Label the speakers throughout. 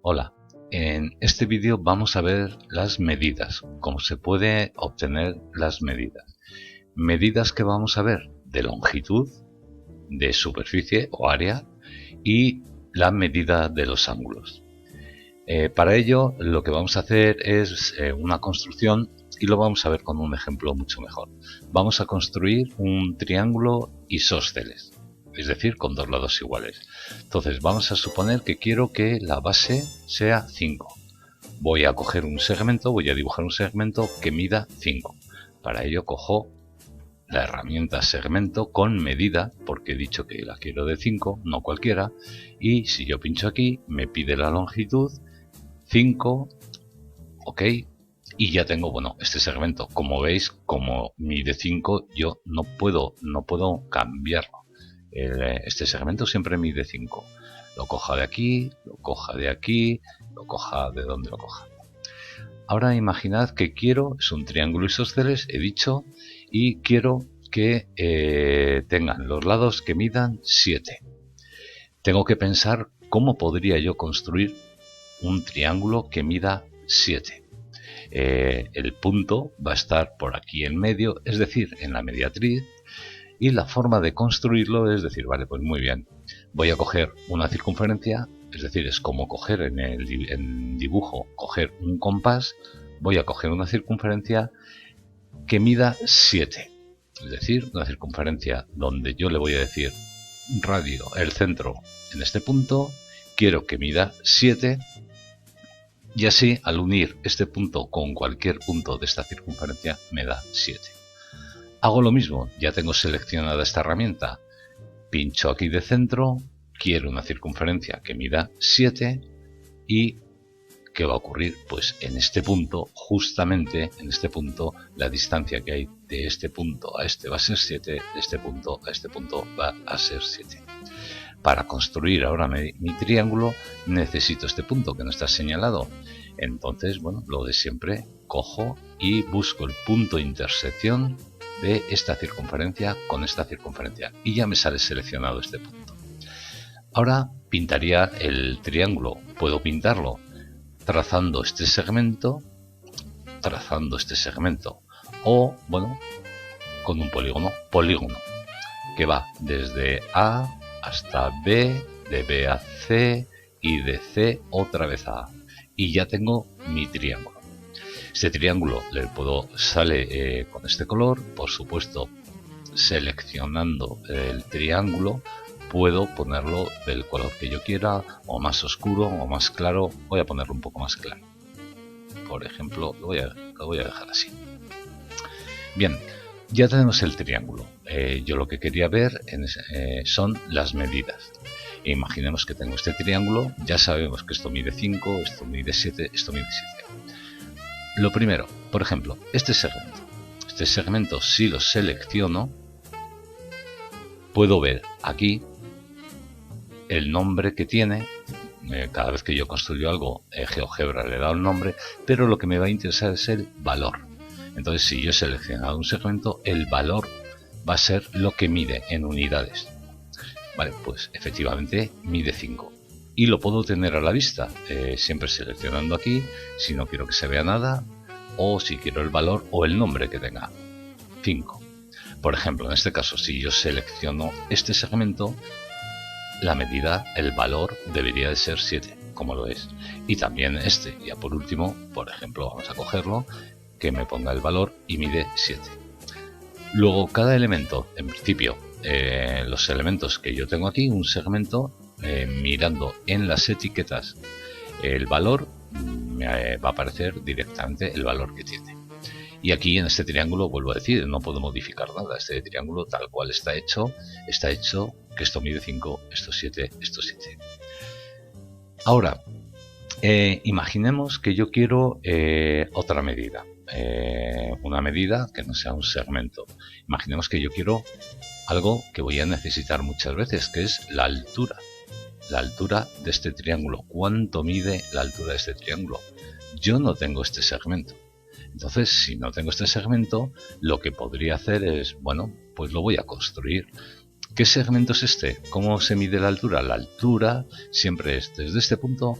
Speaker 1: Hola, en este vídeo vamos a ver las medidas, cómo se puede obtener las medidas. Medidas que vamos a ver de longitud, de superficie o área y la medida de los ángulos. Para ello lo que vamos a hacer es una construcción y lo vamos a ver con un ejemplo mucho mejor. Vamos a construir un triángulo isósceles, es decir, con dos lados iguales. Entonces vamos a suponer que quiero que la base sea 5. Voy a coger un segmento, voy a dibujar un segmento que mida 5. Para ello cojo la herramienta segmento con medida, porque he dicho que la quiero de 5, no cualquiera, y si yo pincho aquí me pide la longitud 5, ok, y ya tengo, bueno, este segmento. Como veis, como mide 5, yo no puedo cambiarlo. Este segmento siempre mide 5. Lo coja de aquí, lo coja de aquí, lo coja de donde lo coja. Ahora imaginad que quiero, es un triángulo isósceles, he dicho, y quiero que tengan los lados que midan 7. Tengo que pensar cómo podría yo construir un triángulo que mida 7. El punto va a estar por aquí en medio, es decir, en la mediatriz, y la forma de construirlo es decir, vale, pues muy bien, voy a coger una circunferencia, es decir, es como coger en dibujo, coger un compás, voy a coger una circunferencia que mida 7, es decir, una circunferencia donde yo le voy a decir radio, el centro en este punto, quiero que mida 7. Y así, al unir este punto con cualquier punto de esta circunferencia, me da 7. Hago lo mismo, ya tengo seleccionada esta herramienta. Pincho aquí de centro, quiero una circunferencia que mida 7 y ¿qué va a ocurrir? Pues en este punto, justamente en este punto, la distancia que hay de este punto a este va a ser 7, de este punto a este punto va a ser 7. Para construir ahora mi triángulo necesito este punto que no está señalado. Entonces, bueno, lo de siempre, cojo y busco el punto de intersección de esta circunferencia con esta circunferencia y ya me sale seleccionado este punto. Ahora pintaría el triángulo. Puedo pintarlo trazando este segmento o, bueno, con un polígono que va desde A hasta B, de B a C y de C otra vez a A. Y ya tengo mi triángulo. Este triángulo sale con este color, por supuesto, seleccionando el triángulo, puedo ponerlo del color que yo quiera, o más oscuro o más claro. Voy a ponerlo un poco más claro. Por ejemplo, lo voy a dejar así. Bien. Ya tenemos el triángulo. Yo lo que quería ver son las medidas. Imaginemos que tengo este triángulo. Ya sabemos que esto mide 5, esto mide 7, esto mide 7. Lo primero, por ejemplo, este segmento. Este segmento, si lo selecciono, puedo ver aquí el nombre que tiene. Cada vez que yo construyo algo, GeoGebra le da un nombre, pero lo que me va a interesar es el valor. Entonces, si yo he seleccionado un segmento, el valor va a ser lo que mide en unidades. Vale, pues efectivamente mide 5. Y lo puedo tener a la vista, siempre seleccionando aquí, si no quiero que se vea nada, o si quiero el valor o el nombre que tenga. 5. Por ejemplo, en este caso, si yo selecciono este segmento, la medida, el valor debería de ser 7, como lo es. Y también este. Ya por último, por ejemplo, vamos a cogerlo, que me ponga el valor y mide 7. Luego cada elemento, en principio, los elementos que yo tengo aquí, un segmento, mirando en las etiquetas el valor, me va a aparecer directamente el valor que tiene. Y aquí en este triángulo, vuelvo a decir, no puedo modificar nada. Este triángulo tal cual está hecho que esto mide 5, esto 7, esto 7. Ahora, imaginemos que yo quiero otra medida. Una medida que no sea un segmento. Imaginemos que yo quiero algo que voy a necesitar muchas veces, que es la altura de este triángulo. ¿Cuánto mide la altura de este triángulo? Yo no tengo este segmento. Entonces, si no tengo este segmento, lo que podría hacer es, bueno, pues lo voy a construir. ¿Qué segmento es este? ¿Cómo se mide la altura? La altura siempre es desde este punto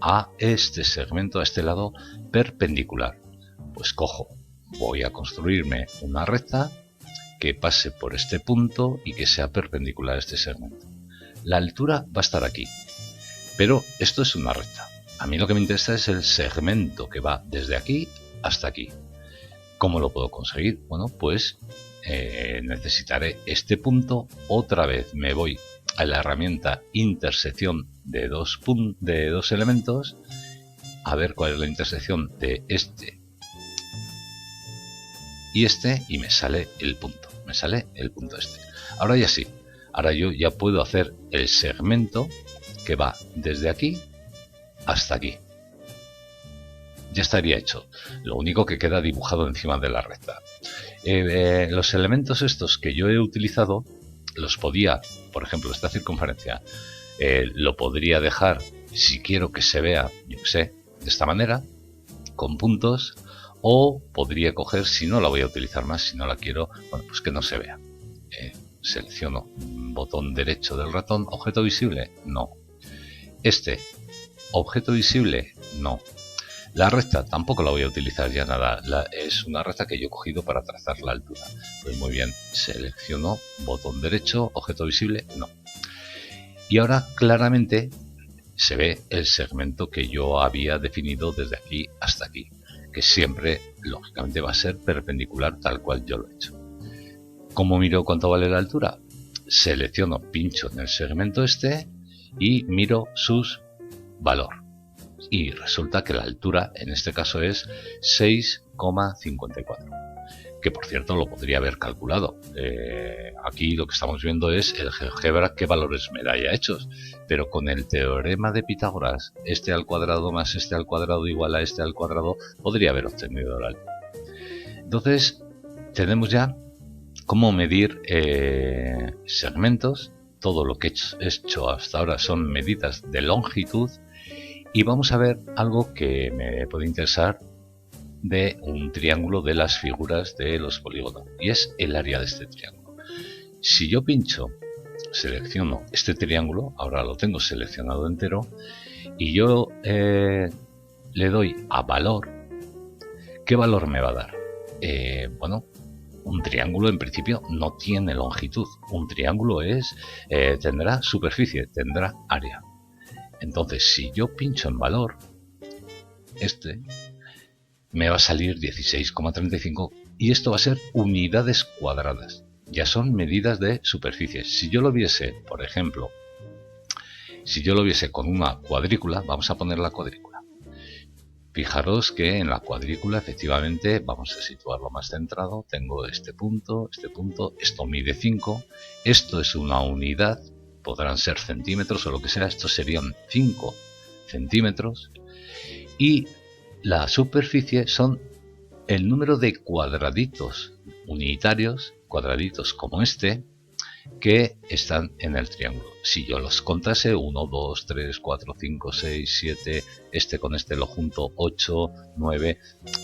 Speaker 1: a este segmento, a este lado perpendicular. Pues cojo, voy a construirme una recta que pase por este punto y que sea perpendicular a este segmento. La altura va a estar aquí, pero esto es una recta. A mí lo que me interesa es el segmento que va desde aquí hasta aquí. ¿Cómo lo puedo conseguir? Bueno, pues necesitaré este punto. Otra vez me voy a la herramienta intersección de dos elementos, a ver cuál es la intersección de este y este, y me sale el punto. Me sale el punto este. Ahora ya sí. Ahora yo ya puedo hacer el segmento que va desde aquí hasta aquí. Ya estaría hecho. Lo único que queda dibujado encima de la recta. Los elementos estos que yo he utilizado los podía, por ejemplo, esta circunferencia, lo podría dejar, si quiero que se vea, yo que sé, de esta manera, con puntos, o podría coger, si no la voy a utilizar más, si no la quiero, bueno, pues que no se vea. Selecciono botón derecho del ratón, objeto visible, no. Este, objeto visible, no. La recta tampoco la voy a utilizar ya nada, es una recta que yo he cogido para trazar la altura. Pues muy bien, selecciono botón derecho, objeto visible, no. Y ahora claramente se ve el segmento que yo había definido desde aquí hasta aquí, que siempre, lógicamente, va a ser perpendicular tal cual yo lo he hecho. ¿Cómo miro cuánto vale la altura? Selecciono, pincho en el segmento este y miro sus valor. Y resulta que la altura en este caso es 6,54, que por cierto lo podría haber calculado. Aquí lo que estamos viendo es el GeoGebra qué valores me da ya hechos, pero con el teorema de Pitágoras, este al cuadrado más este al cuadrado igual a este al cuadrado, podría haber obtenido la altura. Entonces tenemos ya cómo medir segmentos. Todo lo que he hecho hasta ahora son medidas de longitud. Y vamos a ver algo que me puede interesar de un triángulo, de las figuras de los polígonos, y es el área de este triángulo. Si yo pincho, selecciono este triángulo, ahora lo tengo seleccionado entero, y yo le doy a valor, ¿qué valor me va a dar? Bueno, un triángulo en principio no tiene longitud. Un triángulo tendrá superficie, tendrá área. Entonces, si yo pincho en valor, me va a salir 16,35 y esto va a ser unidades cuadradas. Ya son medidas de superficie. Si yo lo viese, por ejemplo, si yo lo viese con una cuadrícula, vamos a poner la cuadrícula. Fijaros que en la cuadrícula, efectivamente, vamos a situarlo más centrado. Tengo este punto, esto mide 5, esto es una unidad. Podrán ser centímetros o lo que sea, estos serían 5 centímetros, y la superficie son el número de cuadraditos unitarios, cuadraditos como este, que están en el triángulo. Si yo los contase, 1, 2, 3, 4, 5, 6, 7, este con este lo junto, 8, 9,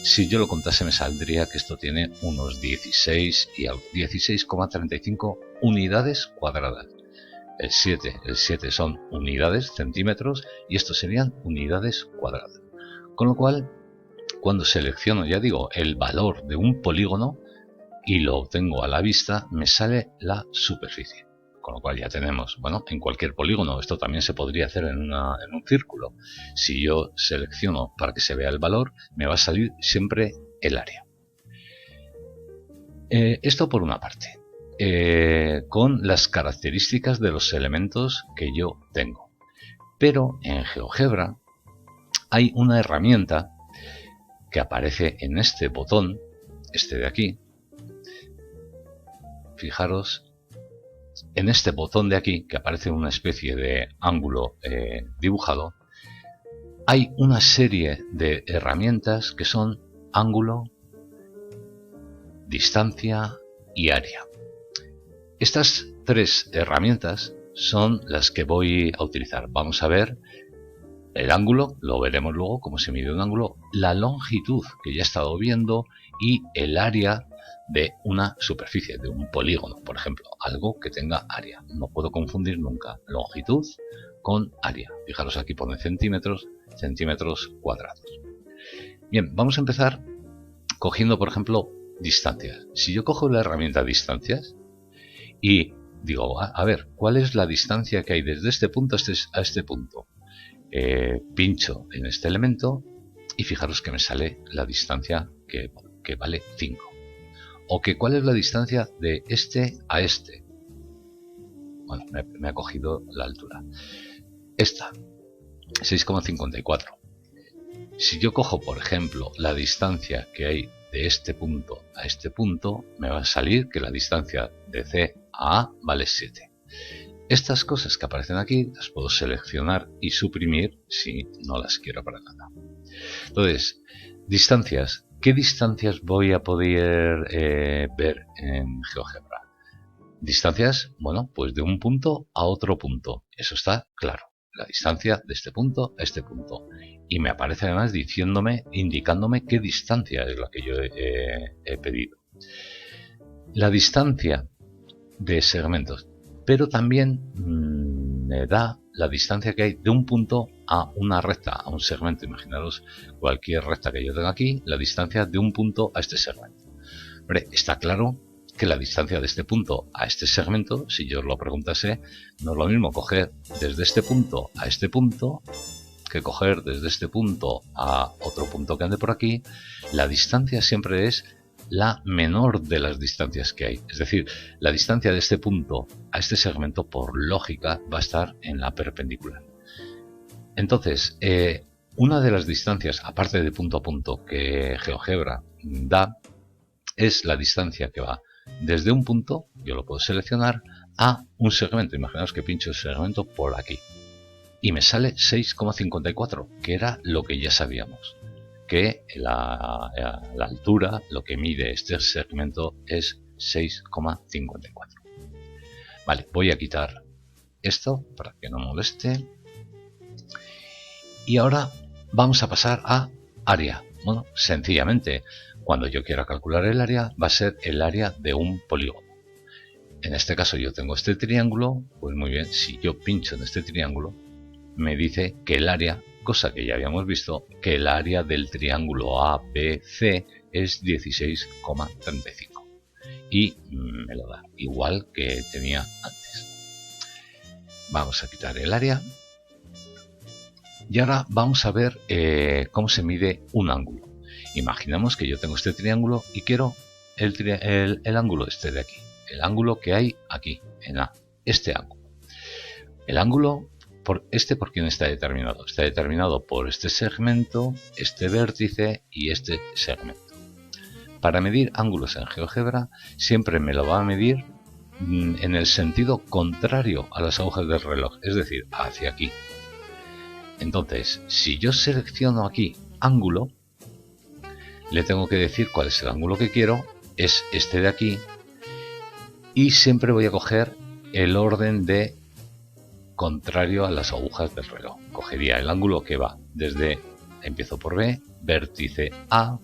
Speaker 1: si yo lo contase me saldría que esto tiene unos 16 y algo, 16,35 unidades cuadradas. El 7 son unidades, centímetros, y estos serían unidades cuadradas. Con lo cual, cuando selecciono, ya digo, el valor de un polígono y lo obtengo a la vista, me sale la superficie. Con lo cual ya tenemos, bueno, en cualquier polígono, esto también se podría hacer en un círculo. Si yo selecciono para que se vea el valor, me va a salir siempre el área. Esto por una parte. Con las características de los elementos que yo tengo. Pero en GeoGebra hay una herramienta que aparece en este botón, este de aquí. Fijaros, en este botón de aquí, que aparece una especie de ángulo dibujado, hay una serie de herramientas que son ángulo, distancia y área. Estas tres herramientas son las que voy a utilizar. Vamos a ver el ángulo, lo veremos luego cómo se mide un ángulo, la longitud que ya he estado viendo y el área de una superficie, de un polígono, por ejemplo, algo que tenga área. No puedo confundir nunca longitud con área. Fijaros, aquí pone centímetros, centímetros cuadrados. Bien, vamos a empezar cogiendo, por ejemplo, distancias. Si yo cojo la herramienta distancias y digo, a ver, ¿cuál es la distancia que hay desde este punto a este punto? Pincho en este elemento y fijaros que me sale la distancia que vale 5. O que cuál es la distancia de este a este. Bueno, me ha cogido la altura. Esta, 6,54. Si yo cojo, por ejemplo, la distancia que hay de este punto a este punto, me va a salir que la distancia de C a A vale 7. Estas cosas que aparecen aquí las puedo seleccionar y suprimir si no las quiero para nada. Entonces, distancias. ¿Qué distancias voy a poder ver en GeoGebra? Distancias, bueno, pues de un punto a otro punto. Eso está claro. La distancia de este punto a este punto. Y me aparece además indicándome qué distancia es la que yo he pedido. La distancia de segmentos. Pero también me da la distancia que hay de un punto a una recta, a un segmento. Imaginaros cualquier recta que yo tenga aquí, la distancia de un punto a este segmento. Hombre, está claro que la distancia de este punto a este segmento, si yo os lo preguntase, no es lo mismo coger desde este punto a este punto que coger desde este punto a otro punto que ande por aquí. La distancia siempre es la menor de las distancias que hay. Es decir, la distancia de este punto a este segmento, por lógica, va a estar en la perpendicular. Entonces, una de las distancias, aparte de punto a punto, que GeoGebra da, es la distancia que va desde un punto, yo lo puedo seleccionar, a un segmento. Imaginaos que pincho el segmento por aquí. Y me sale 6,54, que era lo que ya sabíamos. Que la altura, lo que mide este segmento es 6,54. Vale, voy a quitar esto para que no moleste. Y ahora vamos a pasar a área. Bueno, sencillamente, cuando yo quiera calcular el área, va a ser el área de un polígono. En este caso yo tengo este triángulo, pues muy bien, si yo pincho en este triángulo, me dice que el área, cosa que ya habíamos visto, que el área del triángulo ABC es 16,35. Y me lo da, igual que tenía antes. Vamos a quitar el área. Y ahora vamos a ver cómo se mide un ángulo. Imaginemos que yo tengo este triángulo y quiero el ángulo este de aquí. El ángulo que hay aquí, en A. Este ángulo. El ángulo, ¿por quién está determinado? Está determinado por este segmento, este vértice y este segmento. Para medir ángulos en GeoGebra, siempre me lo va a medir en el sentido contrario a las agujas del reloj, es decir, hacia aquí. Entonces, si yo selecciono aquí ángulo, le tengo que decir cuál es el ángulo que quiero, es este de aquí, y siempre voy a coger el orden de contrario a las agujas del reloj. Cogería el ángulo que va desde, empiezo por B, vértice A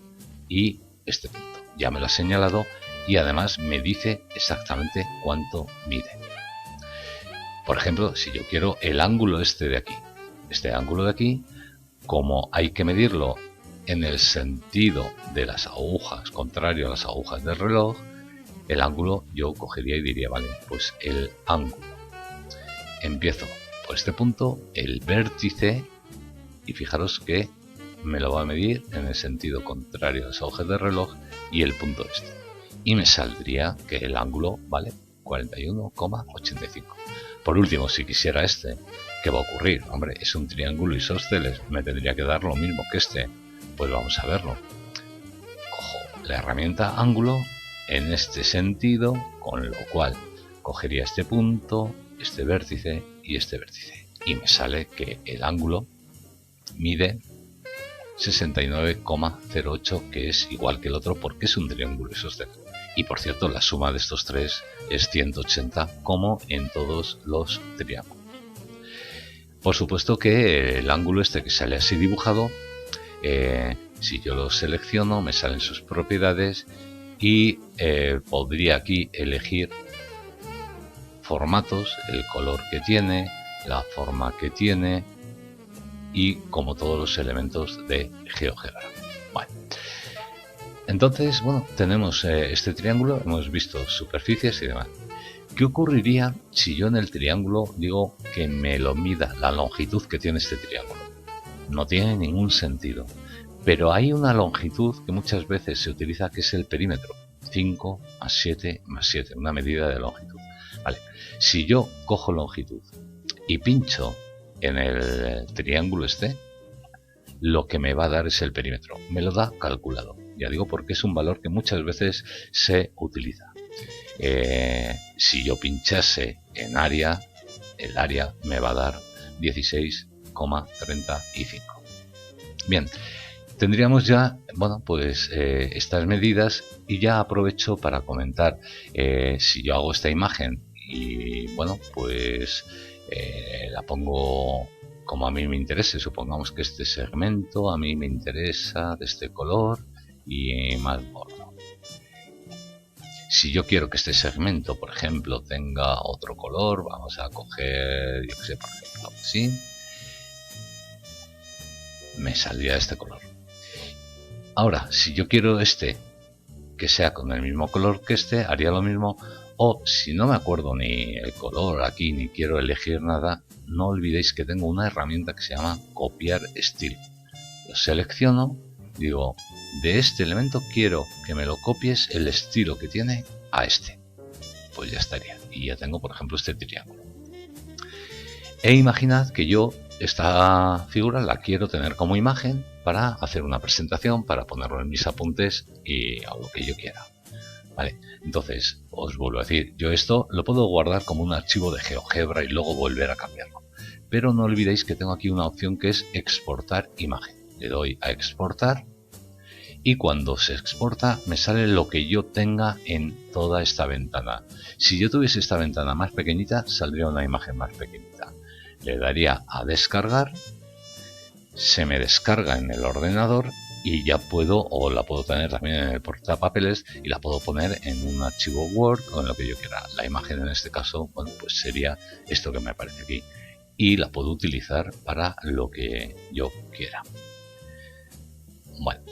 Speaker 1: y este punto. Ya me lo ha señalado y además me dice exactamente cuánto mide. Por ejemplo, si yo quiero el ángulo este de aquí, este ángulo de aquí, como hay que medirlo en el sentido de las agujas, contrario a las agujas del reloj, el ángulo yo cogería y diría, vale, pues el ángulo. Empiezo por este punto, el vértice, y fijaros que me lo va a medir en el sentido contrario a las agujas del reloj y el punto este. Y me saldría que el ángulo vale 41,85. Por último, si quisiera este, ¿qué va a ocurrir? Hombre, es un triángulo isósceles, me tendría que dar lo mismo que este. Pues vamos a verlo. Cojo la herramienta ángulo en este sentido, con lo cual cogería este punto, este vértice y este vértice. Y me sale que el ángulo mide 69,08, que es igual que el otro porque es un triángulo isósceles. Y por cierto, la suma de estos tres es 180, como en todos los triángulos. Por supuesto que el ángulo este que sale así dibujado, si yo lo selecciono, me salen sus propiedades y podría aquí elegir formatos, el color que tiene, la forma que tiene y como todos los elementos de GeoGebra. Bueno, entonces, bueno, tenemos este triángulo, hemos visto superficies y demás. ¿Qué ocurriría si yo en el triángulo digo que me lo mida la longitud que tiene este triángulo? No tiene ningún sentido. Pero hay una longitud que muchas veces se utiliza, que es el perímetro. 5 más 7 más 7, una medida de longitud. Vale. Si yo cojo longitud y pincho en el triángulo este, lo que me va a dar es el perímetro. Me lo da calculado. Ya digo porque es un valor que muchas veces se utiliza. Si yo pinchase en área, el área me va a dar 16,35. Bien, tendríamos ya, bueno, pues estas medidas, y ya aprovecho para comentar, si yo hago esta imagen y, bueno, pues la pongo como a mí me interese. Supongamos que este segmento a mí me interesa de este color y más gordo. Si yo quiero que este segmento, por ejemplo, tenga otro color, vamos a coger, yo que sé, por ejemplo, así, me saldría este color. Ahora, si yo quiero este que sea con el mismo color que este, haría lo mismo. O si no me acuerdo ni el color aquí, ni quiero elegir nada, no olvidéis que tengo una herramienta que se llama copiar estilo. Lo selecciono, digo, de este elemento quiero que me lo copies el estilo que tiene a este. Pues ya estaría. Y ya tengo, por ejemplo, este triángulo. E imaginad que yo esta figura la quiero tener como imagen para hacer una presentación, para ponerlo en mis apuntes y a lo que yo quiera. Vale, entonces os vuelvo a decir, yo esto lo puedo guardar como un archivo de GeoGebra y luego volver a cambiarlo. Pero no olvidéis que tengo aquí una opción que es exportar imagen. Le doy a exportar y cuando se exporta me sale lo que yo tenga en toda esta ventana. Si yo tuviese esta ventana más pequeñita, saldría una imagen más pequeñita. Le daría a descargar, se me descarga en el ordenador y ya puedo, o la puedo tener también en el portapapeles y la puedo poner en un archivo Word o en lo que yo quiera. La imagen en este caso, bueno, pues sería esto que me aparece aquí y la puedo utilizar para lo que yo quiera. Bueno,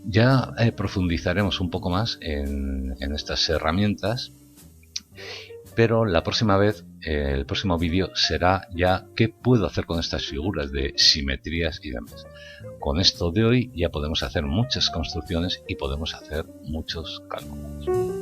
Speaker 1: ya profundizaremos un poco más en estas herramientas, pero la próxima vez, el próximo vídeo será ya qué puedo hacer con estas figuras de simetrías y demás. Con esto de hoy ya podemos hacer muchas construcciones y podemos hacer muchos cálculos.